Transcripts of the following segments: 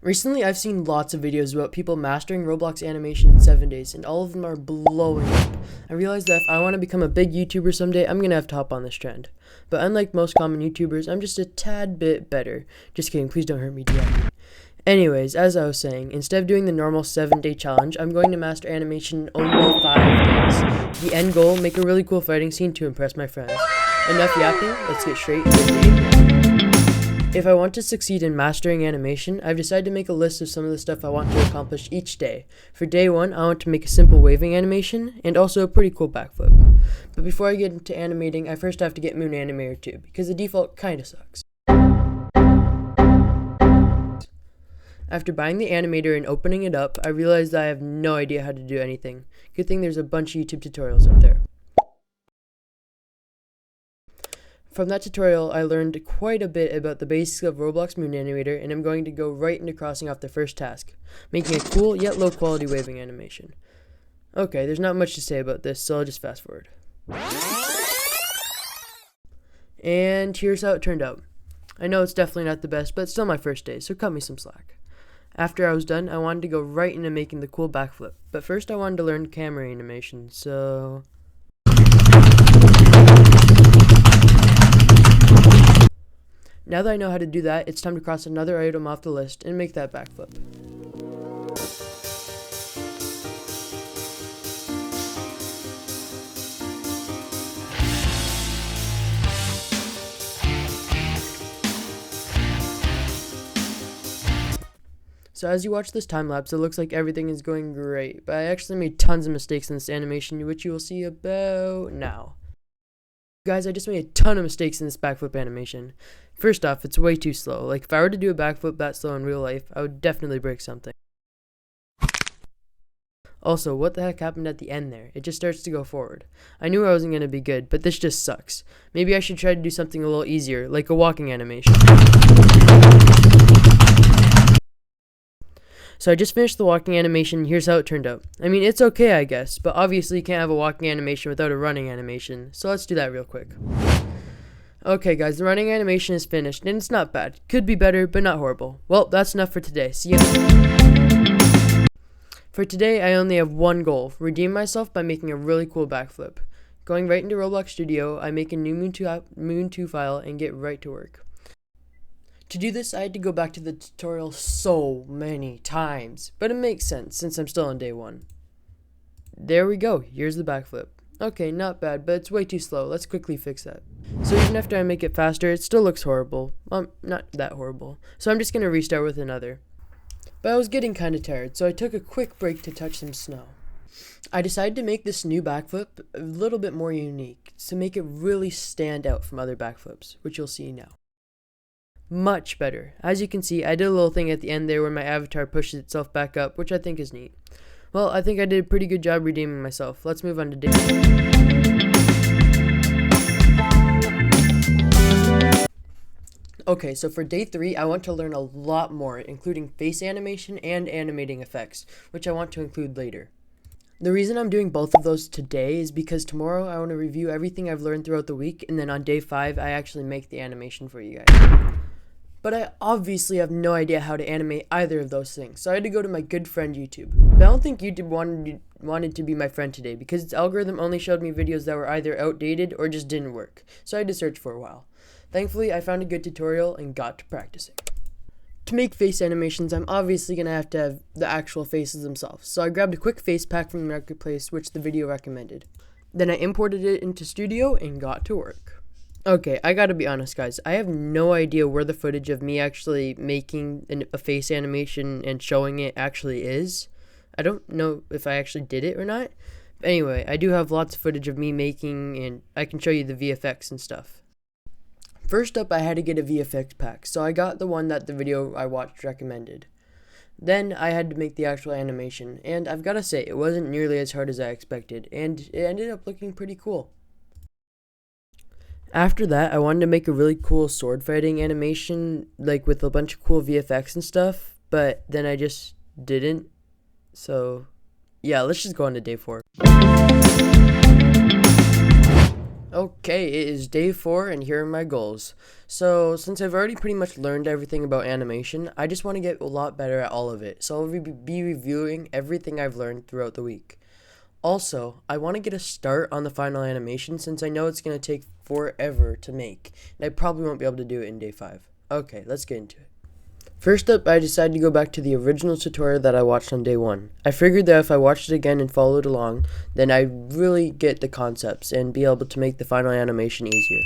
Recently, I've seen lots of videos about people mastering Roblox animation in 7 days, and all of them are blowing up. I realized that if I want to become a big YouTuber someday, I'm gonna have to hop on this trend. But unlike most common YouTubers, I'm just a tad bit better. Just kidding, please don't hurt me, DM me. Anyways, as I was saying, instead of doing the normal 7-day challenge, I'm going to master animation in only 5 days. The end goal, make a really cool fighting scene to impress my friends. Enough yapping, let's get straight into day 1. If I want to succeed in mastering animation, I've decided to make a list of some of the stuff I want to accomplish each day. For day 1, I want to make a simple waving animation, and also a pretty cool backflip. But before I get into animating, I first have to get Moon Animator 2, because the default kinda sucks. After buying the animator and opening it up, I realized that I have no idea how to do anything. Good thing there's a bunch of YouTube tutorials out there. From that tutorial, I learned quite a bit about the basics of Roblox Moon Animator, and I'm going to go right into crossing off the first task, making a cool yet low quality waving animation. Okay, there's not much to say about this, so I'll just fast forward. And here's how it turned out. I know it's definitely not the best, but it's still my first day, so cut me some slack. After I was done, I wanted to go right into making the cool backflip, but first I wanted to learn camera animation, so... Now that I know how to do that, it's time to cross another item off the list and make that backflip. So as you watch this time lapse, it looks like everything is going great, but I actually made tons of mistakes in this animation, which you will see about now. Guys, I just made a ton of mistakes in this backflip animation. First off, it's way too slow. Like, if I were to do a backflip that slow in real life, I would definitely break something. Also, what the heck happened at the end there? It just starts to go forward. I knew I wasn't going to be good, but this just sucks. Maybe I should try to do something a little easier, like a walking animation. So I just finished the walking animation, here's how it turned out. I mean, it's okay I guess, but obviously you can't have a walking animation without a running animation, so let's do that real quick. Okay guys, the running animation is finished, and it's not bad. Could be better, but not horrible. Well, that's enough for today, see ya. For today, I only have one goal, redeem myself by making a really cool backflip. Going right into Roblox Studio, I make a new Moon 2 file and get right to work. To do this, I had to go back to the tutorial so many times, but it makes sense since I'm still on day 1. There we go, here's the backflip. Okay, not bad, but it's way too slow. Let's quickly fix that. So even after I make it faster, it still looks horrible. Not that horrible. So I'm just going to restart with another. But I was getting kind of tired, so I took a quick break to touch some snow. I decided to make this new backflip a little bit more unique, to make it really stand out from other backflips, which you'll see now. Much better. As you can see, I did a little thing at the end there where my avatar pushes itself back up, which I think is neat. Well, I think I did a pretty good job redeeming myself. Let's move on to day 2. Okay, so for day 3, I want to learn a lot more, including face animation and animating effects, which I want to include later. The reason I'm doing both of those today is because tomorrow I want to review everything I've learned throughout the week, and then on day 5, I actually make the animation for you guys. But I obviously have no idea how to animate either of those things, so I had to go to my good friend YouTube. But I don't think YouTube wanted to be my friend today, because its algorithm only showed me videos that were either outdated or just didn't work, so I had to search for a while. Thankfully, I found a good tutorial and got to practicing. To make face animations, I'm obviously going to have the actual faces themselves, so I grabbed a quick face pack from the marketplace, which the video recommended. Then I imported it into Studio and got to work. Okay, I gotta be honest guys, I have no idea where the footage of me actually making a face animation and showing it actually is. I don't know if I actually did it or not. But anyway, I do have lots of footage of me making, and I can show you the VFX and stuff. First up, I had to get a VFX pack, so I got the one that the video I watched recommended. Then I had to make the actual animation, and I've gotta say, it wasn't nearly as hard as I expected, and it ended up looking pretty cool. After that, I wanted to make a really cool sword fighting animation, like with a bunch of cool VFX and stuff, but then I just didn't. So, yeah, let's just go on to day 4. Okay, it is day 4 and here are my goals. So, since I've already pretty much learned everything about animation, I just want to get a lot better at all of it. So, I'll be reviewing everything I've learned throughout the week. Also, I want to get a start on the final animation since I know it's going to take forever to make, and I probably won't be able to do it in day 5. Okay, let's get into it. First up, I decided to go back to the original tutorial that I watched on day 1. I figured that if I watched it again and followed along, then I'd really get the concepts and be able to make the final animation easier.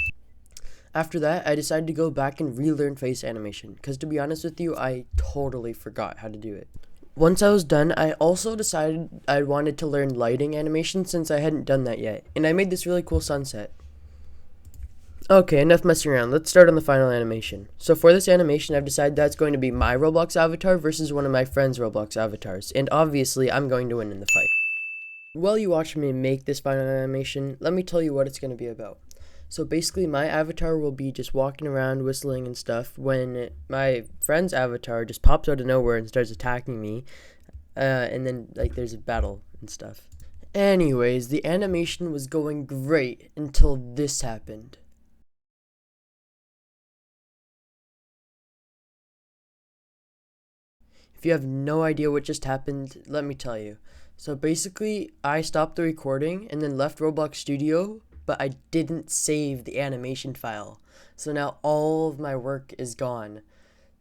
After that, I decided to go back and relearn face animation, because to be honest with you, I totally forgot how to do it. Once I was done, I also decided I wanted to learn lighting animation since I hadn't done that yet, and I made this really cool sunset. Okay, enough messing around. Let's start on the final animation. So for this animation, I've decided that's going to be my Roblox avatar versus one of my friend's Roblox avatars, and obviously I'm going to win in the fight. While you watch me make this final animation, let me tell you what it's going to be about. So basically my avatar will be just walking around whistling and stuff when my friend's avatar just pops out of nowhere and starts attacking me, and then like there's a battle and stuff. Anyways, the animation was going great until this happened. If you have no idea what just happened, let me tell you. So basically, I stopped the recording and then left Roblox Studio, but I didn't save the animation file. So now all of my work is gone.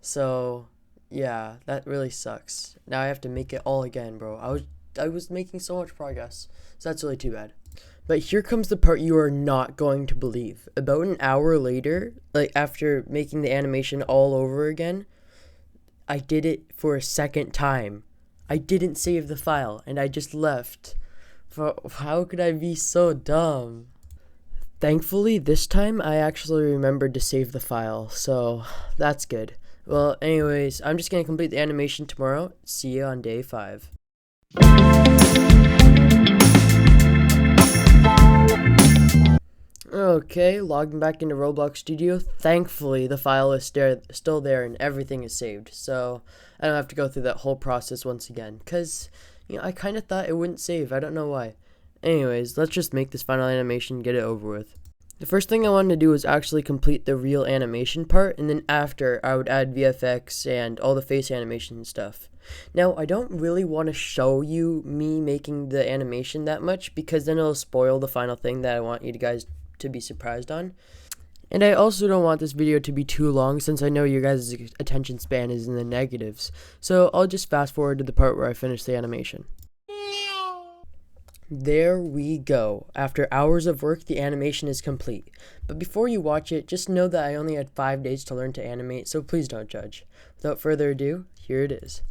So yeah, that really sucks. Now I have to make it all again, bro. I was making so much progress. So that's really too bad. But here comes the part you are not going to believe. About an hour later, like after making the animation all over again, I did it for a second time. I didn't save the file and I just left. How could I be so dumb? Thankfully, this time I actually remembered to save the file, so that's good. Well, anyways, I'm just going to complete the animation tomorrow. See you on day 5. Okay, logging back into Roblox Studio. Thankfully, the file is still there and everything is saved, so I don't have to go through that whole process once again, because, I kind of thought it wouldn't save. I don't know why. Anyways, let's just make this final animation, get it over with. The first thing I wanted to do was actually complete the real animation part, and then after, I would add VFX and all the face animation and stuff. Now, I don't really want to show you me making the animation that much, because then it'll spoil the final thing that I want you guys to be surprised on. And I also don't want this video to be too long since I know your guys' attention span is in the negatives. So I'll just fast forward to the part where I finish the animation. There we go. After hours of work, the animation is complete. But before you watch it, just know that I only had 5 days to learn to animate, so please don't judge. Without further ado, here it is.